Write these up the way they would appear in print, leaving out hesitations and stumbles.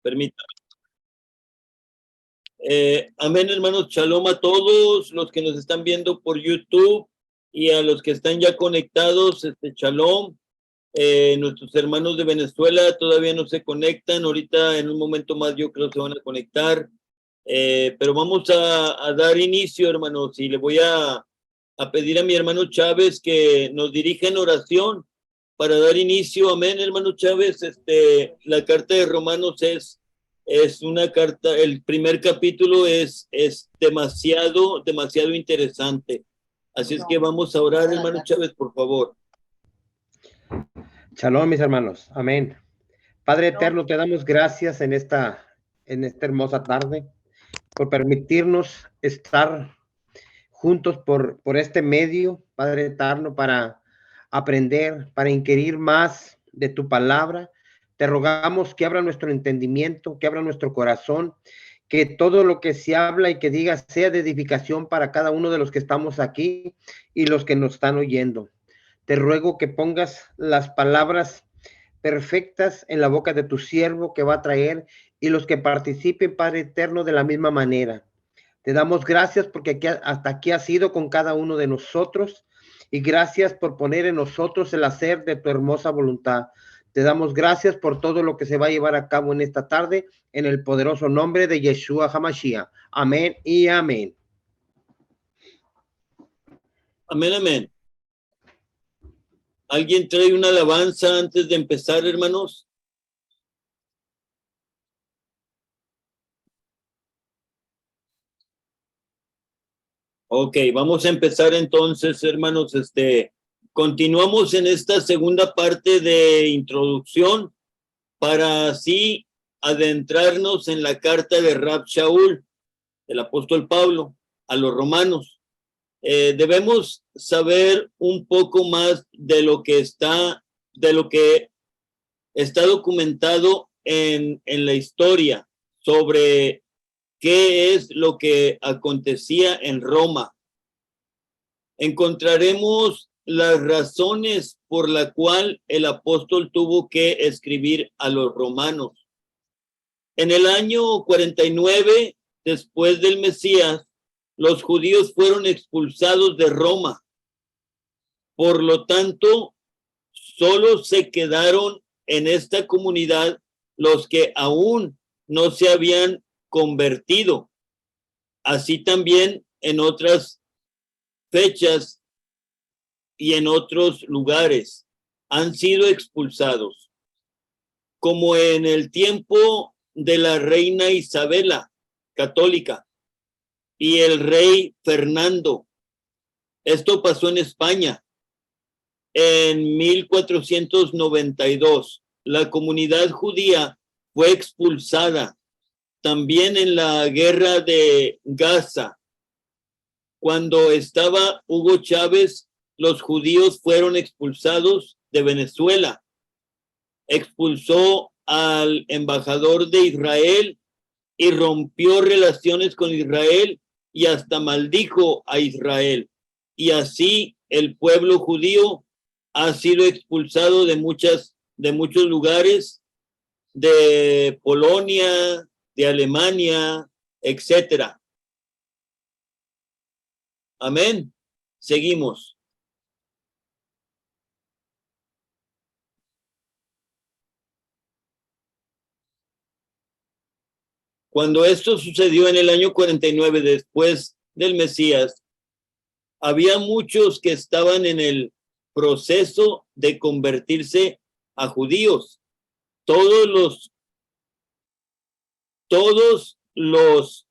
Permítame. Amén, hermanos. Shalom a todos los que nos están viendo por YouTube y a los que están ya conectados. Shalom. Nuestros hermanos de Venezuela todavía no se conectan. Ahorita en un momento más yo creo se van a conectar. Pero vamos a dar inicio, hermanos, y le voy a pedir a mi hermano Chávez que nos dirija en oración para dar inicio. Amén, hermano Chávez. La carta de Romanos es una carta, el primer capítulo es demasiado interesante. Así es que vamos a orar, hermano Chávez, por favor. Shalom, mis hermanos. Amén. Padre eterno, te damos gracias en esta hermosa tarde por permitirnos estar juntos por este medio, Padre eterno, para aprender, para inquirir más de tu palabra. Te rogamos que abra nuestro entendimiento, que abra nuestro corazón, que todo lo que se habla y que diga sea de edificación para cada uno de los que estamos aquí y los que nos están oyendo. Te ruego que pongas las palabras perfectas en la boca de tu siervo que va a traer y los que participen, Padre eterno, de la misma manera. Te damos gracias porque hasta aquí has sido con cada uno de nosotros y gracias por poner en nosotros el hacer de tu hermosa voluntad. Te damos gracias por todo lo que se va a llevar a cabo en esta tarde en el poderoso nombre de Yeshua HaMashiach. Amén y amén. Amén, amén. ¿Alguien trae una alabanza antes de empezar, hermanos? Ok, vamos a empezar entonces, hermanos. Continuamos en esta segunda parte de introducción para así adentrarnos en la carta de Rab Shaul, el apóstol Pablo, a los romanos. Debemos saber un poco más de lo que está documentado en la historia sobre qué es lo que acontecía en Roma. Encontraremos las razones por la cual el apóstol tuvo que escribir a los romanos. En el año 49, después del Mesías, los judíos fueron expulsados de Roma. Por lo tanto, solo se quedaron en esta comunidad los que aún no se habían convertido. Así también en otras fechas y en otros lugares han sido expulsados, como en el tiempo de la reina Isabela, católica, y el rey Fernando. Esto pasó en España. En 1492, la comunidad judía fue expulsada. También en la guerra de Gaza, cuando estaba Hugo Chávez, los judíos fueron expulsados de Venezuela. Expulsó al embajador de Israel y rompió relaciones con Israel y hasta maldijo a Israel. Y así el pueblo judío ha sido expulsado de muchos lugares, de Polonia, de Alemania, etcétera. Amén. Seguimos. Cuando esto sucedió en el año 49, después del Mesías, había muchos que estaban en el proceso de convertirse a judíos. Todos los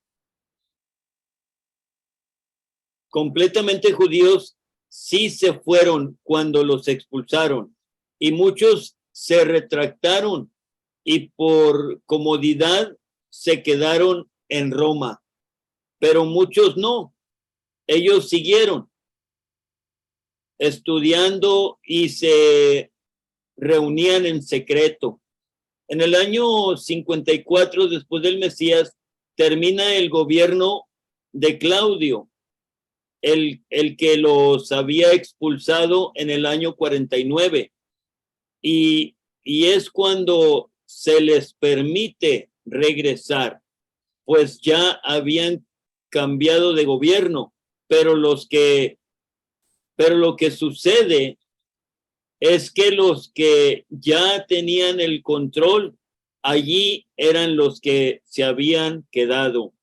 completamente judíos sí se fueron cuando los expulsaron y muchos se retractaron y por comodidad se quedaron en Roma, pero muchos no. Ellos siguieron estudiando y se reunían en secreto. En el año 54, después del Mesías, termina el gobierno de Claudio, el que los había expulsado en el año 49. Y es cuando se les permite regresar, pues ya habían cambiado de gobierno, pero lo que sucede es que los que ya tenían el control allí eran los que se habían quedado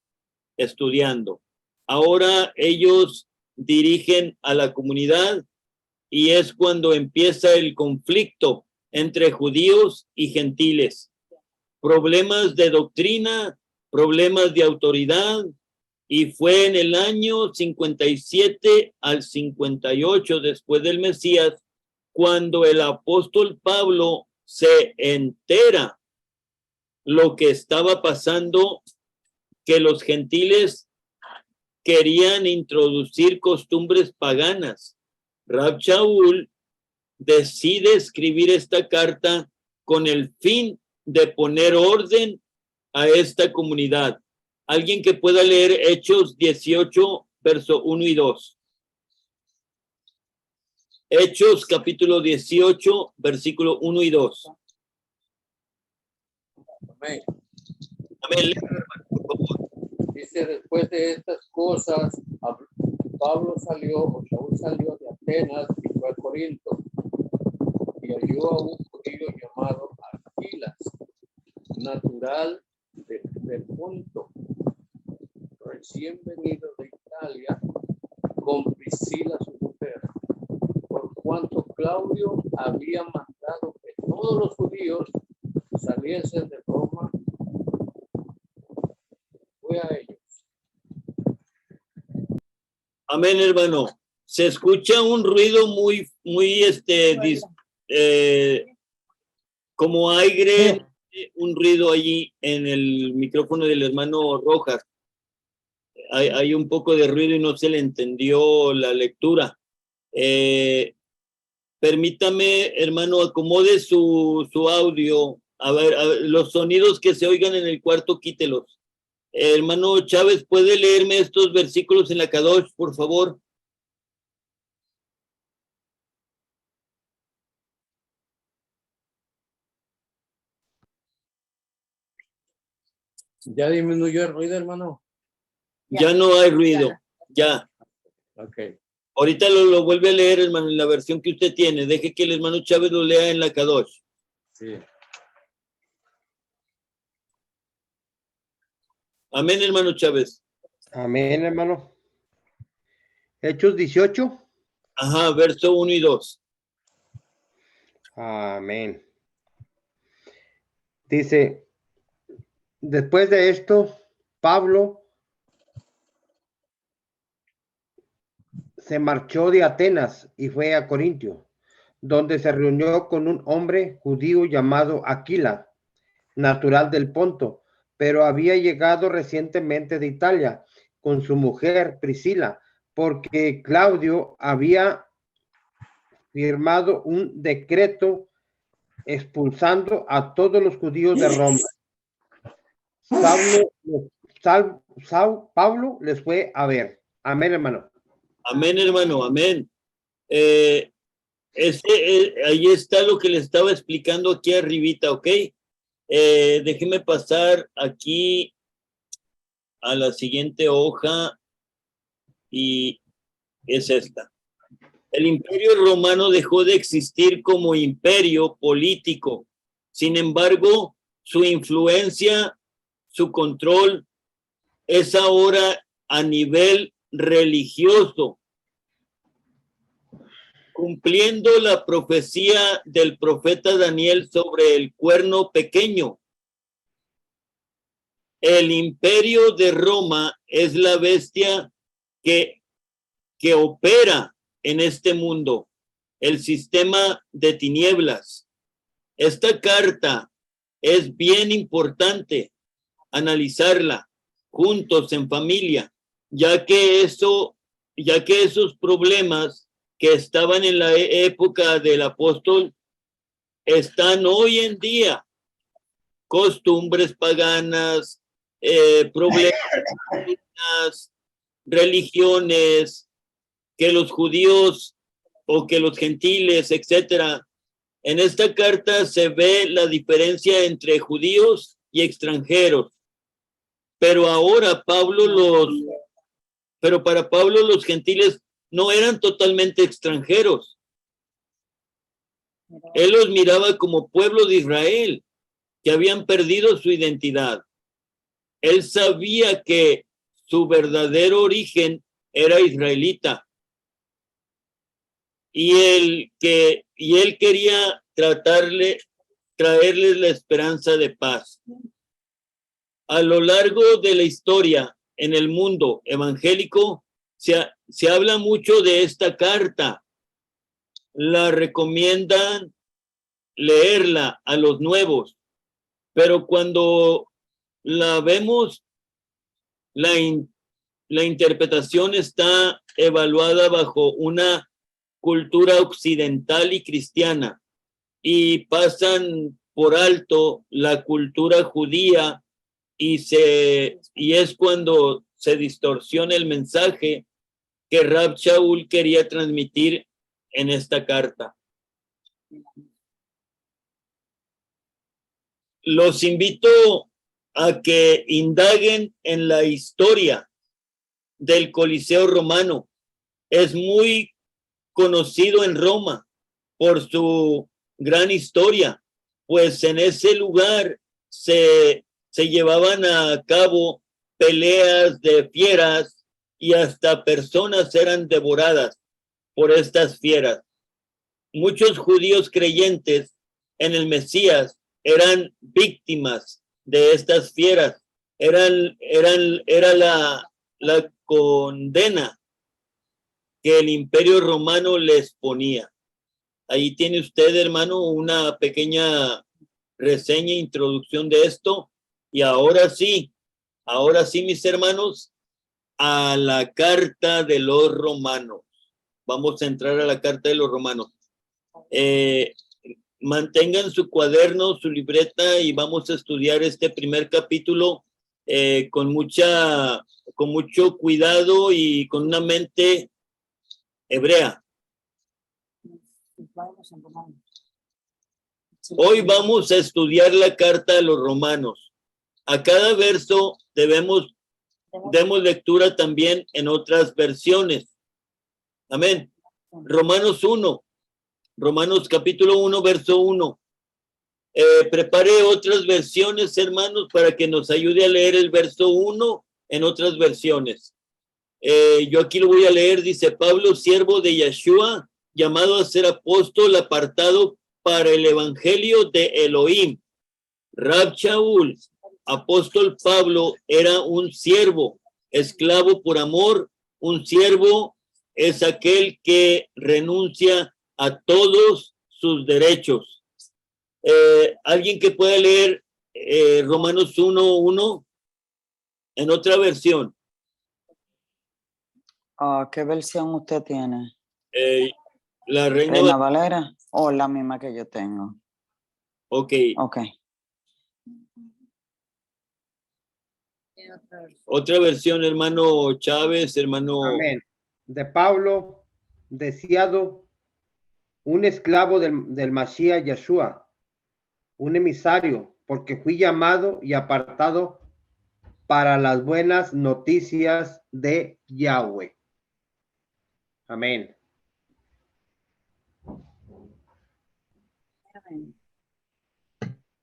estudiando. Ahora ellos dirigen a la comunidad y es cuando empieza el conflicto entre judíos y gentiles. Problemas de doctrina, problemas de autoridad, y fue en el año 57 al 58 después del Mesías cuando el apóstol Pablo se entera lo que estaba pasando, que los gentiles querían introducir costumbres paganas. Rab Shaul decide escribir esta carta con el fin de poner orden a esta comunidad. Alguien que pueda leer Hechos 18, verso 1 y 2. Hechos capítulo 18, versículo 1 y 2. Amén. Amén. Por favor. Dice, después de estas cosas, Pablo salió, Shaul salió de Atenas y fue a Corinto, y halló a un judío llamado Aquilas, natural de Ponto, recién venido de Italia, con Priscila su mujer, por cuanto Claudio había mandado que todos los judíos saliesen de Roma, fue a ellos. Amén, hermano. Se escucha un ruido muy como aire, un ruido allí en el micrófono del hermano Rojas. Hay un poco de ruido y no se le entendió la lectura. Permítame, hermano, acomode su audio. A ver, los sonidos que se oigan en el cuarto, quítelos. Hermano Chávez, ¿puede leerme estos versículos en la Kadosh, por favor? ¿Ya disminuyó el ruido, hermano? Ya no hay ruido, ya. Ok. Ahorita lo vuelve a leer, hermano, en la versión que usted tiene. Deje que el hermano Chávez lo lea en la Kadosh. Sí. Amén, hermano Chávez. Amén, hermano. Hechos 18. Ajá, verso 1 y 2. Amén. Dice, después de esto, Pablo se marchó de Atenas y fue a Corintio, donde se reunió con un hombre judío llamado Aquila, natural del Ponto, pero había llegado recientemente de Italia con su mujer Priscila, porque Claudio había firmado un decreto expulsando a todos los judíos de Roma. Pablo les fue a ver. Amén, hermano. Amén, hermano, amén. Ahí está lo que le estaba explicando aquí arribita, ¿ok? Déjeme pasar aquí a la siguiente hoja y es esta. El imperio romano dejó de existir como imperio político. Sin embargo, su influencia, su control es ahora a nivel religioso, cumpliendo la profecía del profeta Daniel sobre el cuerno pequeño. El imperio de Roma es la bestia que opera en este mundo, el sistema de tinieblas. Esta carta es bien importante analizarla juntos en familia, ya que esos problemas que estaban en la época del apóstol están hoy en día. Costumbres paganas, problemas, religiones, que los judíos o que los gentiles, etcétera. En esta carta se ve la diferencia entre judíos y extranjeros. Pero para Pablo los gentiles no eran totalmente extranjeros. Él los miraba como pueblo de Israel, que habían perdido su identidad. Él sabía que su verdadero origen era israelita. Y él quería traerles la esperanza de paz. A lo largo de la historia en el mundo evangélico se habla mucho de esta carta. La recomiendan leerla a los nuevos, pero cuando la vemos, la interpretación está evaluada bajo una cultura occidental y cristiana y pasan por alto la cultura judía y es cuando se distorsiona el mensaje que Rab Shaul quería transmitir en esta carta. Los invito a que indaguen en la historia del Coliseo romano. Es muy conocido en Roma por su gran historia, pues en ese lugar se llevaban a cabo peleas de fieras y hasta personas eran devoradas por estas fieras. Muchos judíos creyentes en el Mesías eran víctimas de estas fieras. Era la condena que el Imperio Romano les ponía. Ahí tiene usted, hermano, una pequeña reseña, introducción de esto. Y ahora sí, mis hermanos, a la carta de los romanos. Vamos a entrar a la carta de los romanos. Mantengan su cuaderno, su libreta y vamos a estudiar este primer capítulo con mucho cuidado y con una mente hebrea. Hoy vamos a estudiar la carta de los romanos. A cada verso demos lectura también en otras versiones. Amén. Romanos capítulo 1, verso 1. Prepare otras versiones, hermanos, para que nos ayude a leer el verso 1 en otras versiones. Yo aquí lo voy a leer, dice Pablo, siervo de Yeshua, llamado a ser apóstol, apartado para el evangelio de Elohim. Rab Shaul, apóstol Pablo, era un siervo, esclavo por amor. Un siervo es aquel que renuncia a todos sus derechos. ¿Alguien que pueda leer Romanos 1:1 en otra versión? ¿Qué versión usted tiene? La ¿Reina Valera o la misma que yo tengo? Ok. Otra versión, hermano Chávez, hermano. Amén. De Pablo, deseado, un esclavo del Mashiach Yeshua, un emisario, porque fui llamado y apartado para las buenas noticias de Yahweh. Amén.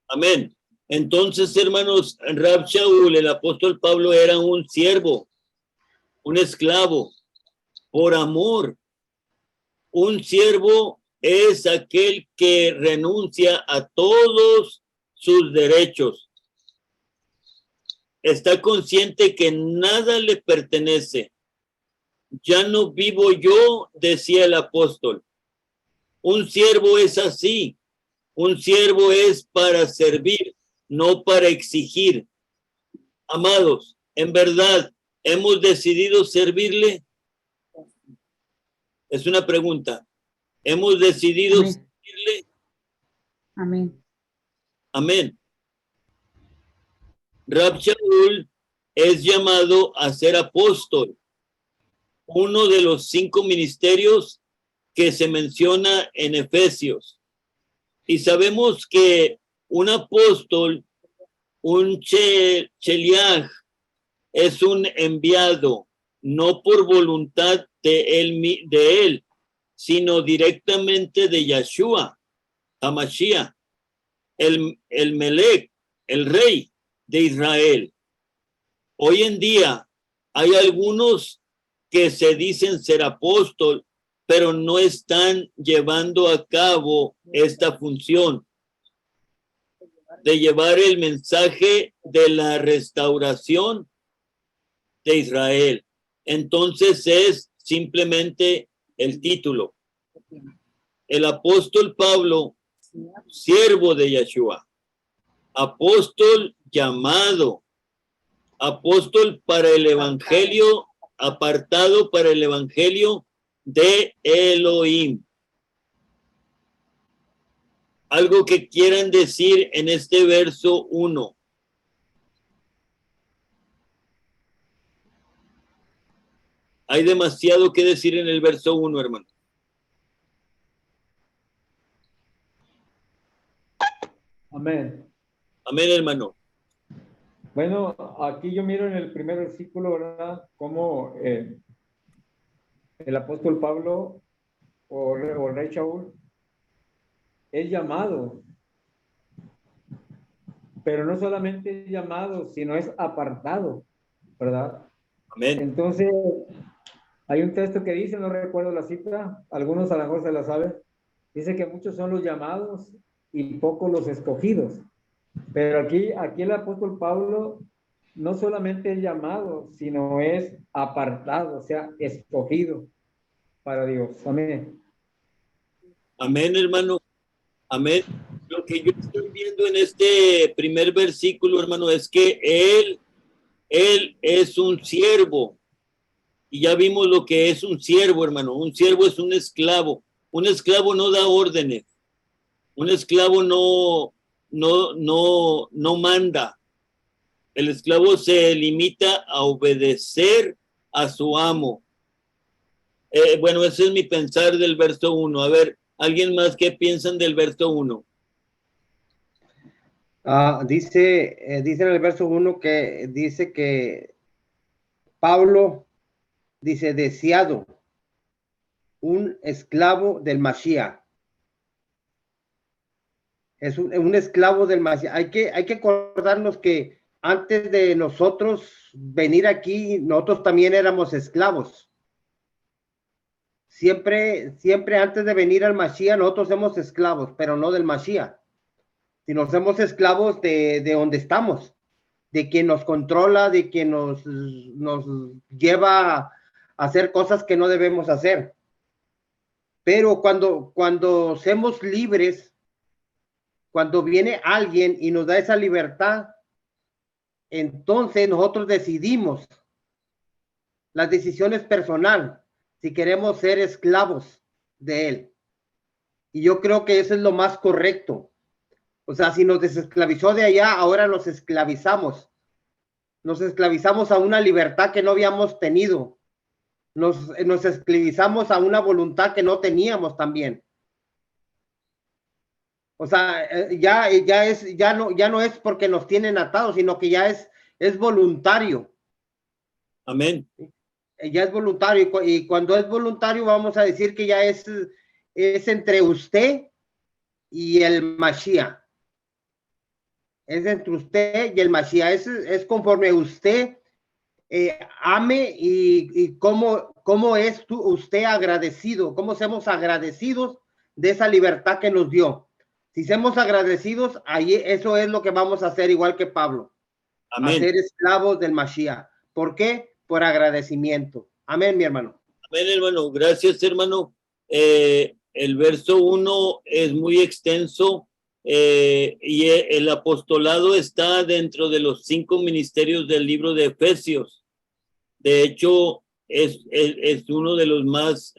Amén. Entonces, hermanos, Rab Shaul, el apóstol Pablo, era un siervo, un esclavo, por amor. Un siervo es aquel que renuncia a todos sus derechos. Está consciente que nada le pertenece. Ya no vivo yo, decía el apóstol. Un siervo es así. Un siervo es para servir, no para exigir. Amados, en verdad, ¿hemos decidido servirle? Es una pregunta. ¿Hemos decidido servirle? Amén. Amén. Rab Shaul es llamado a ser apóstol, uno de los 5 ministerios que se menciona en Efesios. Y sabemos que un apóstol Un Sheliach es un enviado, no por voluntad de él, sino directamente de Yeshua, Hamashiach, el Melech, el rey de Israel. Hoy en día hay algunos que se dicen ser apóstol, pero no están llevando a cabo esta función de llevar el mensaje de la restauración de Israel. Entonces es simplemente el título. El apóstol Pablo, siervo de Yeshua, apóstol llamado, apóstol para el evangelio, apartado para el evangelio de Elohim. Algo que quieran decir en este verso 1. Hay demasiado que decir en el verso 1, hermano. Amén. Amén, hermano. Bueno, aquí yo miro en el primer versículo, ¿verdad? Cómo el apóstol Pablo o el rey Shaul es llamado, pero no solamente es llamado, sino es apartado, ¿verdad? Amén. Entonces, hay un texto que dice, no recuerdo la cita, algunos a lo mejor se la saben, dice que muchos son los llamados y pocos los escogidos. Pero aquí el apóstol Pablo no solamente es llamado, sino es apartado, o sea, escogido para Dios. Amén. Amén, hermano. Amén. Lo que yo estoy viendo en este primer versículo, hermano, es que él es un siervo. Y ya vimos lo que es un siervo, hermano. Un siervo es un esclavo. Un esclavo no da órdenes. Un esclavo no manda. El esclavo se limita a obedecer a su amo. Bueno, ese es mi pensar del verso 1. A ver, ¿alguien más qué piensan del verso 1? Dice en el verso 1 que dice que Pablo dice deseado, un esclavo del Mashiach. Es un esclavo del Mashiach. Hay que acordarnos que antes de nosotros venir aquí, nosotros también éramos esclavos. Siempre antes de venir al Mashiach, nosotros somos esclavos, pero no del Mashiach, sino somos esclavos de donde estamos, de quien nos controla, de quien nos lleva a hacer cosas que no debemos hacer. Pero cuando somos libres, cuando viene alguien y nos da esa libertad, entonces nosotros decidimos, las decisiones personales, si queremos ser esclavos de él. Y yo creo que eso es lo más correcto. O sea, si nos desesclavizó de allá, ahora nos esclavizamos. Nos esclavizamos a una libertad que no habíamos tenido. Nos esclavizamos a una voluntad que no teníamos también. O sea, ya no es porque nos tienen atados, sino que ya es voluntario. Amén. Ya es voluntario, y cuando es voluntario vamos a decir que ya es entre usted y el Mashiach. Es entre usted y el Mashiach. Es conforme usted ame y cómo es usted agradecido, cómo somos agradecidos de esa libertad que nos dio. Si somos agradecidos, ahí eso es lo que vamos a hacer, igual que Pablo. Amén. A ser esclavos del Mashiach. ¿Por qué? Por agradecimiento. Amén, mi hermano. Amén, hermano. Gracias, hermano. El verso 1 es muy extenso y el apostolado está dentro de los 5 ministerios del libro de Efesios. De hecho, es uno de los más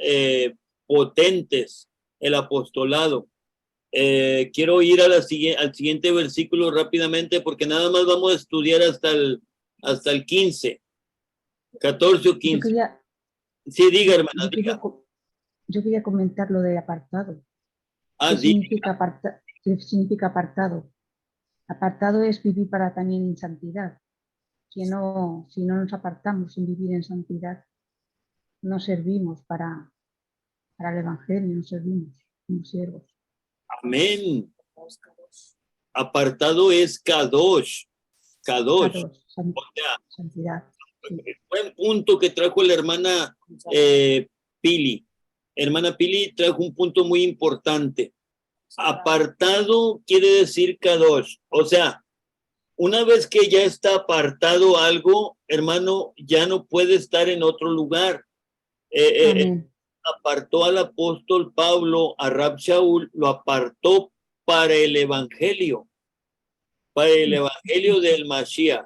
potentes, el apostolado. Quiero ir al siguiente versículo rápidamente porque nada más vamos a estudiar hasta el 15, 14 o 15. Sí, diga, hermana, diga. Yo quería comentar lo de apartado. ¿Qué Sí. significa apartado? Apartado es vivir para también en santidad. Si no nos apartamos sin vivir en santidad, no servimos para el Evangelio, no servimos como siervos. Amén. Apartado es Kadosh. Kadosh. Kadosh, O sea, santidad. Sí. buen punto que trajo la hermana Pili. Hermana Pili trajo un punto muy importante. Apartado quiere decir Kadosh. O sea, una vez que ya está apartado algo, hermano, ya no puede estar en otro lugar. Amén. Apartó al apóstol Pablo, a Rab Shaul, lo apartó para el evangelio del Mashiach.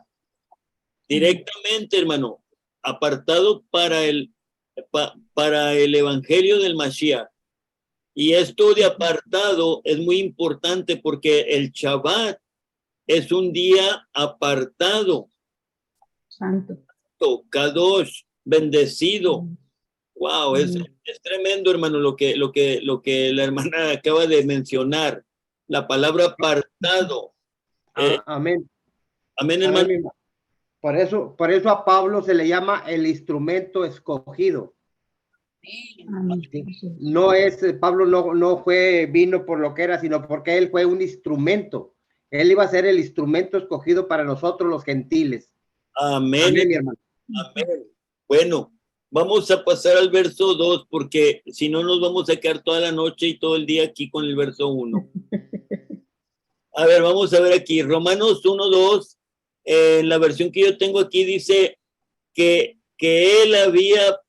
Directamente, hermano, apartado para el evangelio del Mashiach. Y esto de apartado es muy importante porque el Shabbat es un día apartado. Santo. Kadosh, bendecido. Wow, es tremendo, hermano, lo que la hermana acaba de mencionar. La palabra apartado. Amén. Amén, hermano. Amén. Por eso a Pablo se le llama el instrumento escogido. Amén. Sí. No es, Pablo no vino por lo que era, sino porque él fue un instrumento. Él iba a ser el instrumento escogido para nosotros los gentiles. Amén. Amén, mi hermano. Amén. Bueno, vamos a pasar al verso 2 porque si no nos vamos a quedar toda la noche y todo el día aquí con el verso 1. A ver, vamos a ver aquí. Romanos 1:2, la versión que yo tengo aquí dice que él había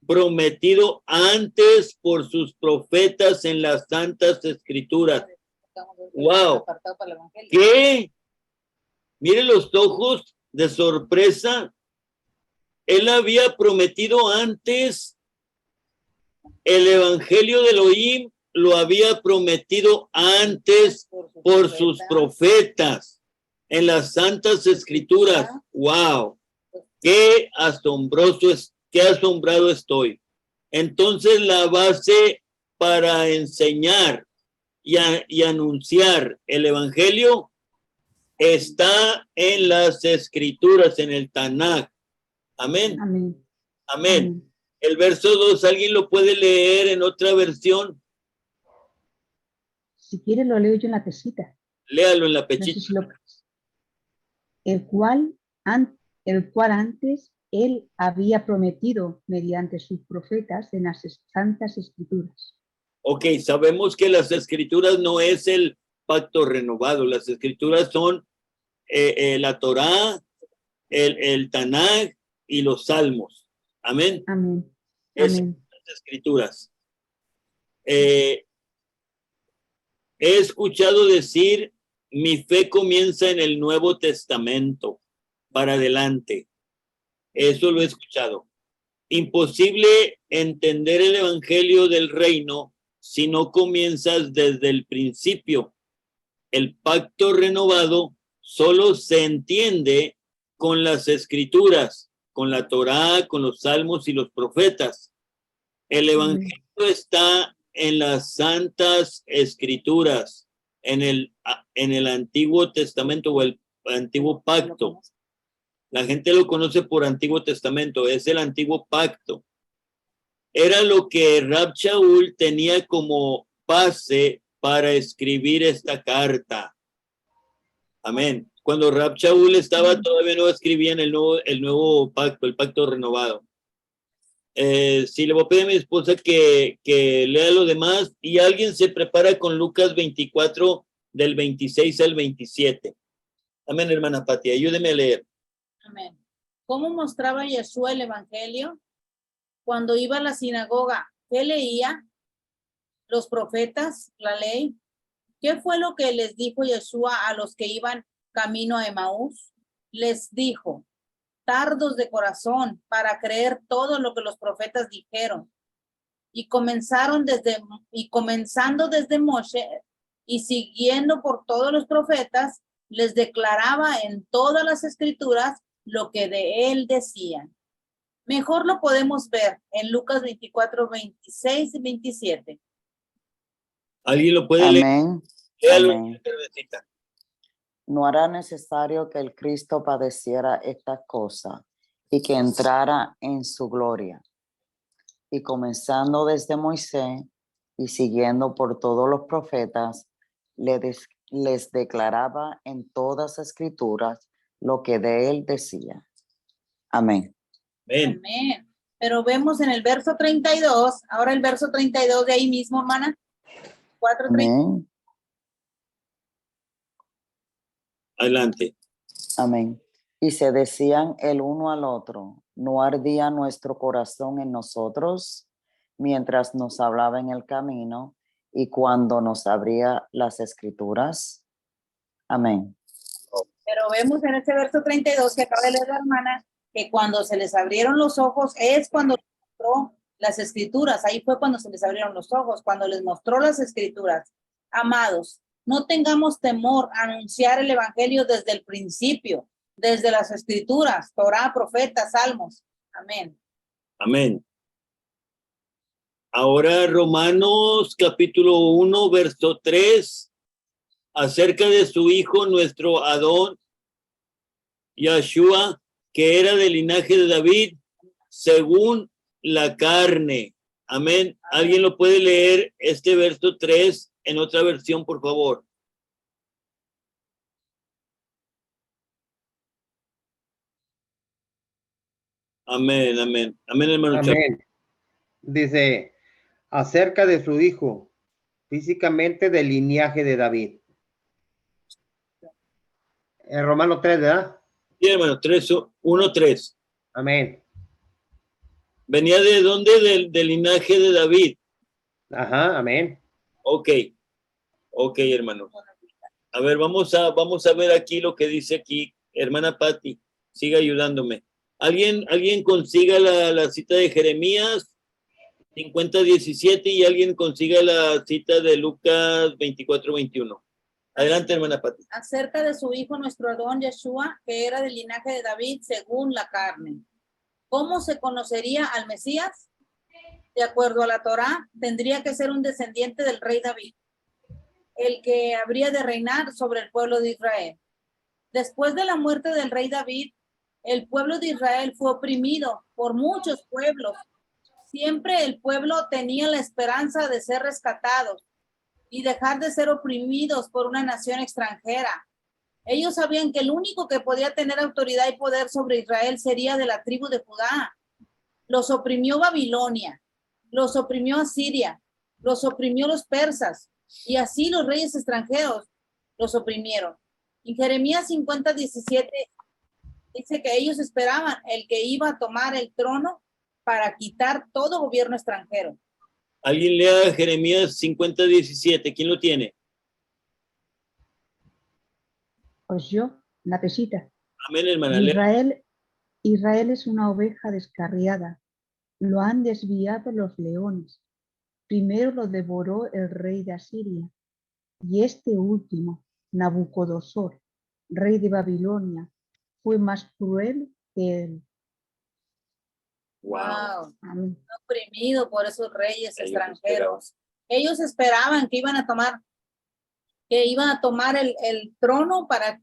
prometido antes por sus profetas en las santas escrituras. Wow. ¿Qué? Mire los ojos de sorpresa. Él había prometido antes el evangelio de Elohim, lo había prometido antes por sus profetas en las santas escrituras. Wow. Qué asombroso es, qué asombrado estoy. Entonces la base para enseñar y anunciar el evangelio está en las escrituras, en el Tanaj. Amén. Amén. Amén. Amén. El verso 2, ¿alguien lo puede leer en otra versión? Si quiere lo leo yo en la pesita. Léalo en la No sé pechita. si el cual antes él había prometido mediante sus profetas en las santas escrituras. Ok, sabemos que las escrituras no es el pacto renovado. Las escrituras son la Torá, el Tanaj y los Salmos. Amén. Amén. Es Amén. las escrituras. He escuchado decir, mi fe comienza en el Nuevo Testamento, para adelante. Eso lo he escuchado. Imposible entender el Evangelio del Reino si no comienzas desde el principio. El pacto renovado solo se entiende con las escrituras, con la Torá, con los salmos y los profetas. El Evangelio está en las santas escrituras, en el Antiguo Testamento o el Antiguo Pacto. La gente lo conoce por Antiguo Testamento, es el Antiguo Pacto. Era lo que Rab Shaul tenía como base para escribir esta carta. Amén. Cuando Rab Shaul todavía no escribía en el nuevo pacto, el pacto renovado. Si le voy a pedir a mi esposa que lea lo demás y alguien se prepara con Lucas 24 del 26 al 27. Amén, hermana Pati, ayúdeme a leer. Amén. ¿Cómo mostraba Yeshua el evangelio? Cuando iba a la sinagoga, ¿qué leía? Los profetas, la ley. ¿Qué fue lo que les dijo Yeshua a los que iban camino a Emaús? Les dijo, tardos de corazón para creer todo lo que los profetas dijeron. Y comenzando desde Moshe y siguiendo por todos los profetas, les declaraba en todas las escrituras lo que de él decían. Mejor lo podemos ver en Lucas 24, 26 y 27. ¿Alguien lo puede leer? Amén. Léalo. Amén. no hará necesario que el Cristo padeciera estas cosas y que entrara en su gloria. Y comenzando desde Moisés y siguiendo por todos los profetas, les declaraba en todas las escrituras lo que de él decía. Amén. Amén. Amén. Pero vemos en el verso 32, ahora el verso 32 de ahí mismo, hermana. 4:32. Amén. Adelante. Amén. Y se decían el uno al otro, ¿no ardía nuestro corazón en nosotros mientras nos hablaba en el camino y cuando nos abría las escrituras? Amén. Pero vemos en este verso 32 que acaba de leer la hermana, que cuando se les abrieron los ojos es cuando les mostró las escrituras. Ahí fue cuando se les abrieron los ojos, cuando les mostró las escrituras. Amados, no tengamos temor a anunciar el evangelio desde el principio, desde las escrituras, Torá, profetas, salmos. Amén. Amén. Ahora Romanos capítulo 1, verso 3, acerca de su hijo, nuestro Adón, Yahshua, que era del linaje de David, según la carne. Amén. ¿Alguien lo puede leer este verso 3 en otra versión, por favor? Amén, amén. Amén, hermano. Amén. Dice, acerca de su hijo, físicamente del linaje de David. En Romano 3, ¿verdad? Sí, hermano, 1, 3. Amén. ¿Venía de dónde? Del linaje de David. Ajá, amén. Ok, hermano. A ver, vamos a ver aquí lo que dice aquí. Hermana Patti, siga ayudándome. ¿Alguien consiga la cita de Jeremías 50:17 y alguien consiga la cita de Lucas 24:21? Adelante, hermana Patti. Acerca de su hijo, nuestro Adón Yeshua, que era del linaje de David según la carne. ¿Cómo se conocería al Mesías? De acuerdo a la Torá, tendría que ser un descendiente del rey David, el que habría de reinar sobre el pueblo de Israel. Después de la muerte del rey David, el pueblo de Israel fue oprimido por muchos pueblos. Siempre el pueblo tenía la esperanza de ser rescatados y dejar de ser oprimidos por una nación extranjera. Ellos sabían que el único que podía tener autoridad y poder sobre Israel sería de la tribu de Judá. Los oprimió Babilonia, los oprimió Asiria, los oprimió los persas, y así los reyes extranjeros los oprimieron. En Jeremías 50:17 dice que ellos esperaban el que iba a tomar el trono para quitar todo gobierno extranjero. Alguien lea Jeremías 50:17. ¿Quién lo tiene? Pues yo, la pesita. Amén, hermana. Lea. Israel es una oveja descarriada. Lo han desviado los leones. Primero lo devoró el rey de Asiria, y este último, Nabucodonosor, rey de Babilonia, fue más cruel que él. Wow. Amén. Oprimido por esos reyes extranjeros. Ellos esperaban que iban a tomar el trono para,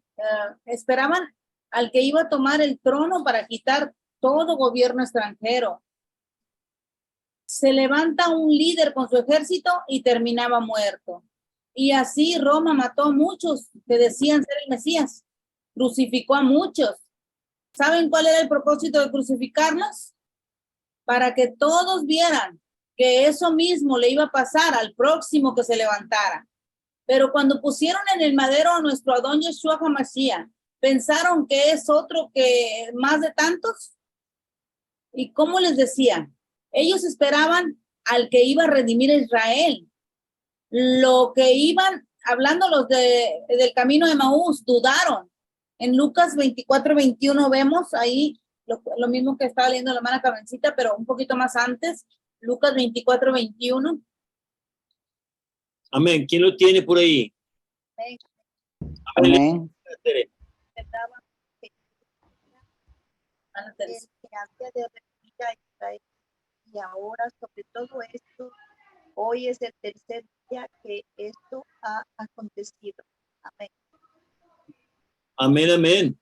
esperaban al que iba a tomar el trono para quitar todo gobierno extranjero. Se levanta un líder con su ejército y terminaba muerto. Y así Roma mató a muchos que decían ser el Mesías. Crucificó a muchos. ¿Saben cuál era el propósito de crucificarlos? Para que todos vieran que eso mismo le iba a pasar al próximo que se levantara. Pero cuando pusieron en el madero a nuestro Adón Yeshua HaMashiach, pensaron que es otro que más de tantos. ¿Y cómo les decía? Ellos esperaban al que iba a redimir a Israel. Lo que iban, hablando los del camino de Maús, dudaron. En Lucas 24:21 vemos ahí lo mismo que estaba leyendo la hermana Carmencita, pero un poquito más antes, Lucas 24:21. Amén. ¿Quién lo tiene por ahí? Amén. El que había de redimir a Israel. Y ahora, sobre todo esto, hoy es el tercer día que esto ha acontecido. Amén. Amén, amén.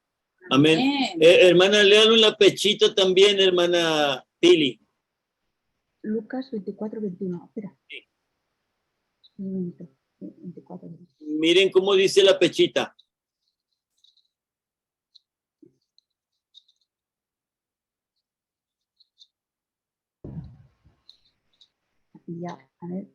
Amén. Amén. Hermana, léalo en la pechita también, hermana Pili. Lucas 24, 21. Espera. Sí. Un momento. 24, 21. Miren cómo dice la pechita. Aquí ya, a ver.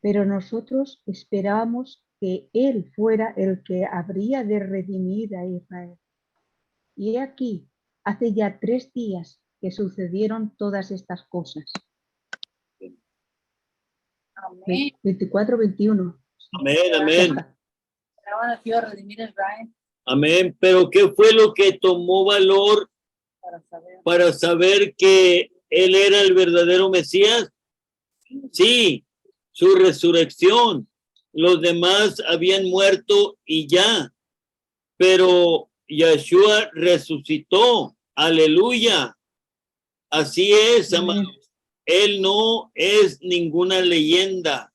Pero nosotros esperábamos que Él fuera el que habría de redimir a Israel. Y he aquí, hace ya 3 días que sucedieron todas estas cosas. Amén. 24, 21. Amén, Ya amén. está. Ahora nació a redimir a Israel Amén. Pero ¿qué fue lo que tomó valor para saber que él era el verdadero Mesías? Sí, su resurrección. Los demás habían muerto y ya. Pero Yeshua resucitó. Aleluya. Así es, Amén. amados. Él no es ninguna leyenda.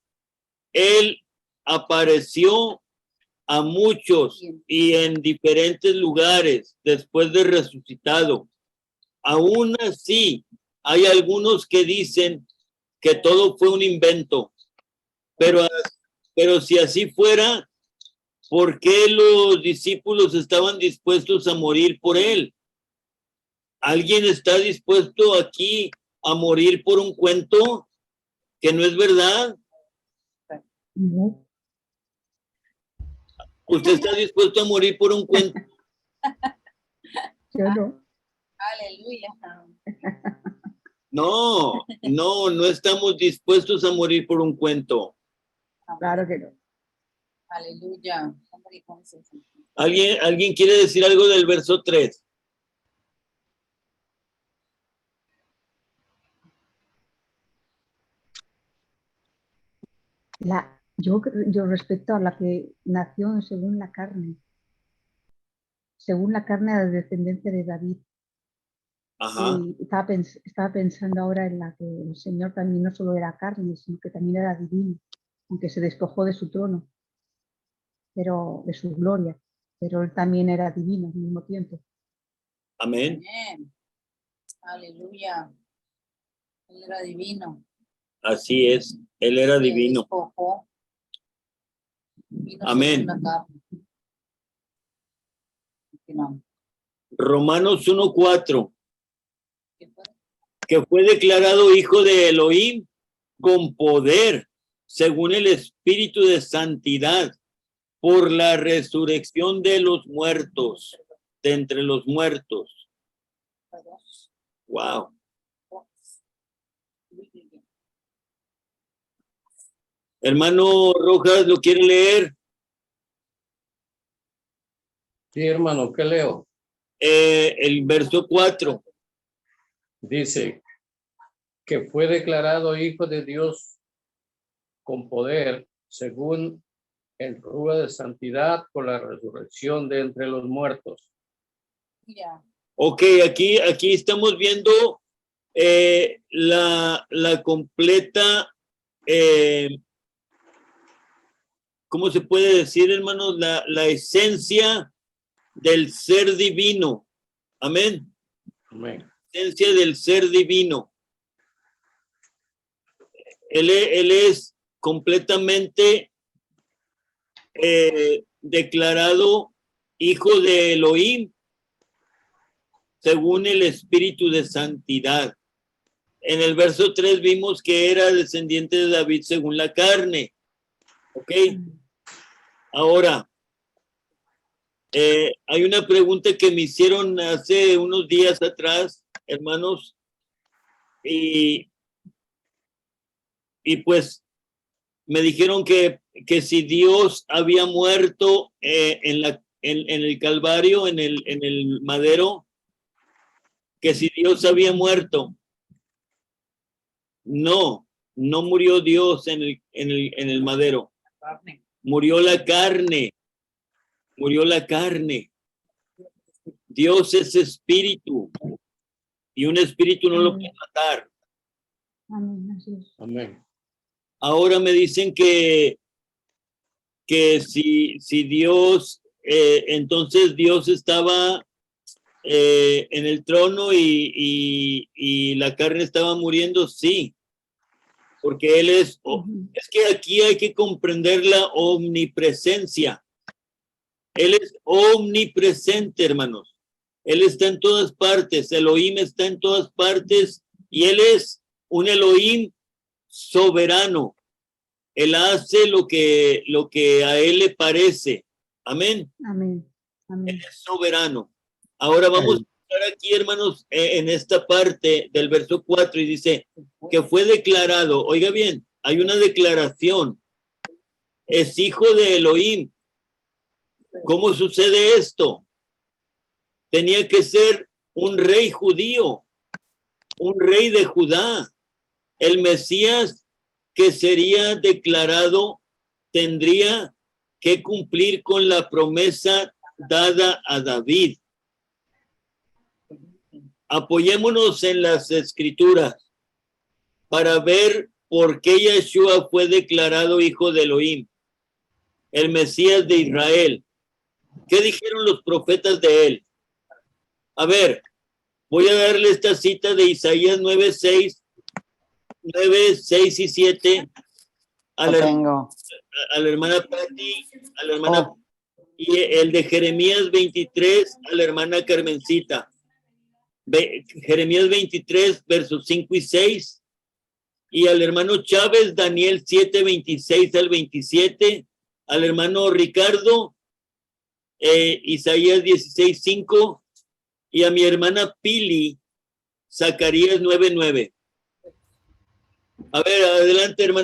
Él apareció a muchos y en diferentes lugares después de resucitado. Aún así, hay algunos que dicen que todo fue un invento, pero si así fuera, ¿por qué los discípulos estaban dispuestos a morir por él? ¿Alguien está dispuesto aquí a morir por un cuento que no es verdad? No. ¿Usted está dispuesto a morir por un cuento? Yo no. Aleluya. No, no estamos dispuestos a morir por un cuento. Claro que no. Aleluya. ¿Alguien quiere decir algo del verso 3? Yo respecto a la que nació según la carne a la descendencia de David. Ajá, Y estaba pensando ahora en la que el Señor también no solo era carne, sino que también era divino, aunque se despojó de su trono, pero de su gloria, pero él también era divino al mismo tiempo. amén. Amén. Aleluya. Él era divino. Así es, él era Se divino. despojó. Vino Amén. según la carne. Continuamos. Romanos 1:4, ¿Qué fue? que fue declarado hijo de Elohim con poder, según el Espíritu de Santidad, por la resurrección de los muertos, de entre los muertos. Wow. Hermano Rojas, ¿lo quiere leer? Sí, hermano, ¿qué leo? El verso 4. Dice que fue declarado hijo de Dios con poder, según el rúa de santidad, por la resurrección de entre los muertos. Ya. Ok, aquí estamos viendo la completa, ¿cómo se puede decir, hermanos? La esencia del ser divino. Amén. Amén. Esencia del ser divino. Él es completamente declarado hijo de Elohim, según el Espíritu de Santidad. En el verso 3 vimos que era descendiente de David según la carne. ¿Ok? Ahora, hay una pregunta que me hicieron hace unos días atrás, hermanos, y pues me dijeron que si Dios había muerto en el Calvario, en el madero, que si Dios había muerto. No murió Dios en el madero. Murió la carne. Murió la carne. Dios es espíritu. Y un espíritu no lo puede matar. Amén, así es. Amén. Ahora me dicen que que si Dios, entonces Dios estaba en el trono y la carne estaba muriendo, sí, porque Él es que aquí hay que comprender la omnipresencia. Él es omnipresente, hermanos. Él está en todas partes, Elohim está en todas partes y Él es un Elohim soberano. Él hace lo que a Él le parece. Amén. Amén. Amén. Él es soberano. Ahora vamos a estar aquí, hermanos, en esta parte del verso 4 y dice que fue declarado. Oiga bien, hay una declaración. Es hijo de Elohim. ¿Cómo sucede esto? Tenía que ser un rey judío, un rey de Judá. El Mesías que sería declarado tendría que cumplir con la promesa dada a David. Apoyémonos en las escrituras para ver por qué Yeshua fue declarado hijo de Elohim, el Mesías de Israel. ¿Qué dijeron los profetas de él? A ver, voy a darle esta cita de Isaías 9, 6 y 7 a la hermana Patti, a la hermana y el de Jeremías 23 a la hermana Carmencita. Jeremías 23, versos 5 y 6, y al hermano Chávez, Daniel 7, 26 al 27, al hermano Ricardo, Isaías 16, 5, y a mi hermana Pili, Zacarías 9, 9. A ver, adelante, hermano.